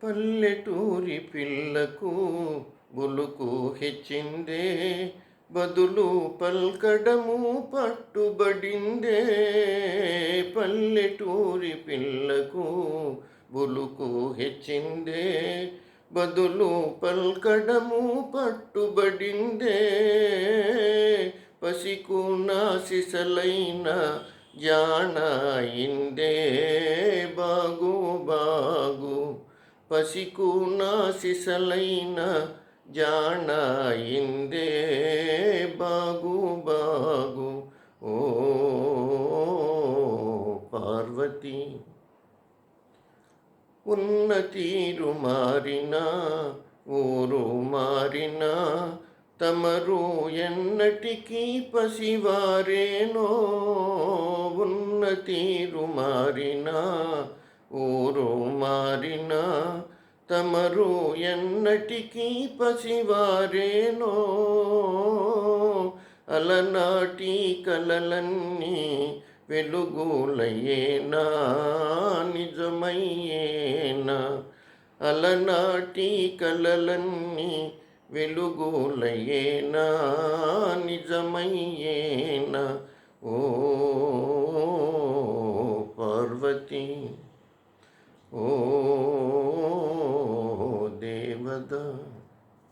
పల్లెటూరి పిల్లకు బులుకు హెచ్చిందే, బదులు పల్కడము పట్టుబడిందే. పల్లెటూరి పిల్లకు బులుకు హెచ్చిందే, బదులు పల్కడము పట్టుబడిందే. పసికున సిసలైన జాణయిందే, బాగు బాగు. పసికున సిసలైన జాణయిందే, బాగు బాగు. ఓ పార్వతి, ఉన్న తీరు మారినా ఊరు మారినా, తమరు ఎన్నటికీ పసివారేనో. ఉన్న తీరు మారినా ఊరు మారినా, తమరు ఎన్నటికీ పసివారేనో. అలనాటి కలలన్నీ వెలుగులయేనా, నిజమయ్యేనా. అలనాటి కలలన్నీ వెలుగులయేనా, నిజమయ్యేనా. ఓ పార్వతి.